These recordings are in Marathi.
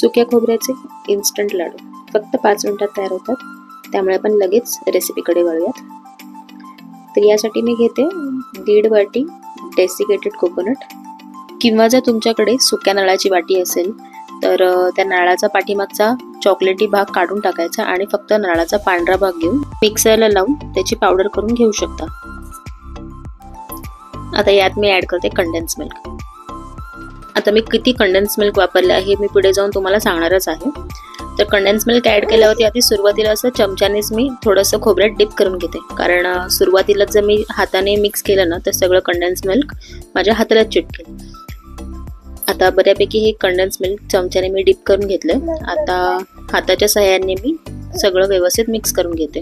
सुक्या खोबऱ्याचे इन्स्टंट लाडू फक्त 5 मिनिटात तयार होतात, त्यामुळे आपण लगेच रेसिपीकडे वळूयात। तर यासाठी मी घेते 1.5 वाटी डेसिकेटेड कोकोनट, किंवा जर तुमच्याकडे सुक्या नारळाची वाटी असेल तर त्या नारळाचा पाठीमागचा चॉकलेटी भाग काढून टाकायचा आणि फक्त नारळाचा पांढरा भाग घेऊन मिक्सरला लावून त्याची पावडर करून घेऊ शकता। आता यात मी ऍड करते कंडेन्स मिल्क। आता मी किती कंडेन्स मिल्क वापरले आहे मी पुढे जाऊन तुम्हाला सांगणारच आहे। तर कंडेन्स मिल्क ऍड केल्यावरती आधी सुरुवातीला असं चमच्यानेच मी थोडंसं खोबऱ्यात डिप करून घेते, कारण सुरुवातीला जर मी हाताने मिक्स केलं ना तर सगळं कंडेन्स मिल्क माझ्या हाताला चिटकेल। आता बऱ्यापैकी हे कंडेन्स मिल्क चमच्याने मी डिप करून घेतलं। आता हाताच्या सहाय्याने मी सगळं व्यवस्थित मिक्स करून घेते।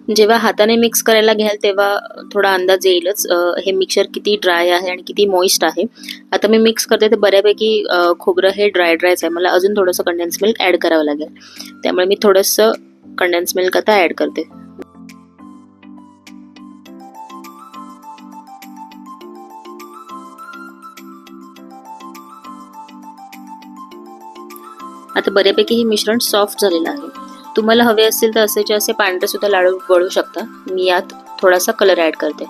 जेव्हा हाताने मिक्स करायला घ्याल तेव्हा थोडा अंदाज येईलच हे मिक्सचर किती ड्राय आहे आणि किती मॉइस्ट आहे। आता मी मिक्स करते तर बऱ्यापैकी खोबरं हे ड्रायच आहे, मला अजून थोडंसं कंडेन्स मिल्क ऍड करावं लागेल, त्यामुळे मी थोडंसं कंडेन्स मिल्क आता ऍड करते। आता बऱ्यापैकी हे मिश्रण सॉफ्ट झालेलं आहे। तुम्हाला हवे असतील तर असेचे असे पांढरे सुद्धा लाडू वळू शकता। मी यात थोडासा कलर ऍड करते,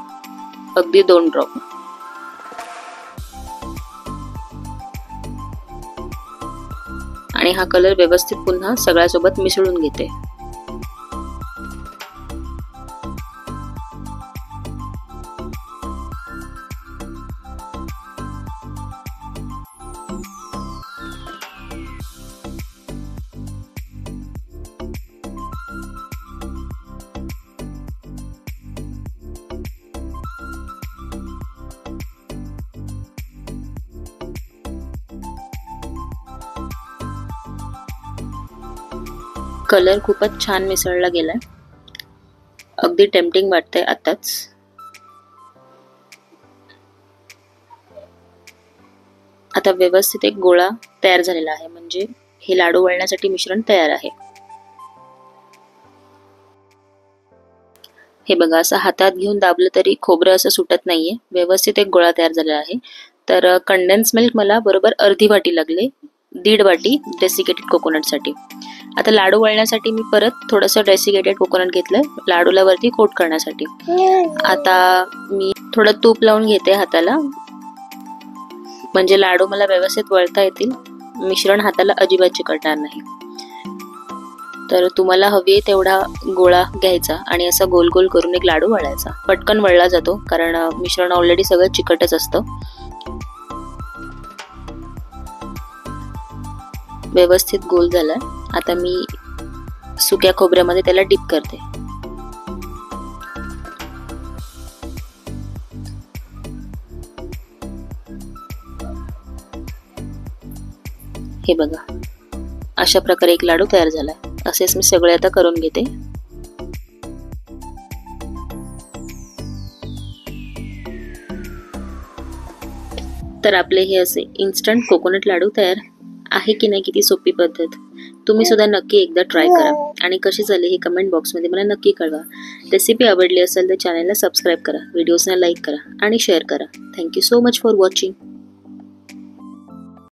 अगदी 2 ड्रॉप। आणि हा कलर व्यवस्थित पुन्हा सगळ्यासोबत मिसळून घेते। कलर खूपच छान मिसळला गेलाय, अगदी टेम्पटिंग वाटतंय आताच। आता व्यवस्थित एक गोळा तयार झालेला आहे, म्हणजे हे लाडू वळण्यासाठी मिश्रण तयार आहे। हे बघा, असं हातात घेऊन दाबलं तरी खोबरं असं सुटत नाहीये, व्यवस्थित एक गोळा तयार झालेला आहे। तर कंडेन्स मिल्क मला बरोबर अर्धी वाटी लागले 1.5 वाटी डेसिकेटेड कोकोनट साठी। आता लाडू वळण्यासाठी मी परत थोडंसं डेसिकेटेड कोकोनट घेतलं लाडूला वरती कोट करण्यासाठी। आता मी थोडं तूप लावून घेते हाताला, म्हणजे लाडू मला व्यवस्थित वळता येतील, मिश्रण हाताला अजिबात चिकटणार नाही। तर तुम्हाला हवी तेवढा गोळा घ्यायचा आणि असा गोल गोल करून एक लाडू वळायचा। पटकन वळला जातो कारण मिश्रण ऑलरेडी सगळं चिकटच असतं। व्यवस्थित गोल झालाय। आता मी सुक्या खोबऱ्यामध्ये त्याला डिप करते। हे बघा, अशा प्रकारे एक लाडू तयार झालाय। असेच मी सगळे आता करून घेते। तर आपले हे असे इन्स्टंट कोकोनट लाडू तयार आहे की नाही, किती सोपी पद्धत। तुम्ही सुद्धा नक्की एकदा ट्राय करा आणि कशी झाली हे कमेंट बॉक्समध्ये मला नक्की कळवा। रेसिपी आवडली असेल तर चॅनलला सबस्क्राईब करा, व्हिडिओजना लाईक करा आणि शेअर करा। Thank you so much for watching.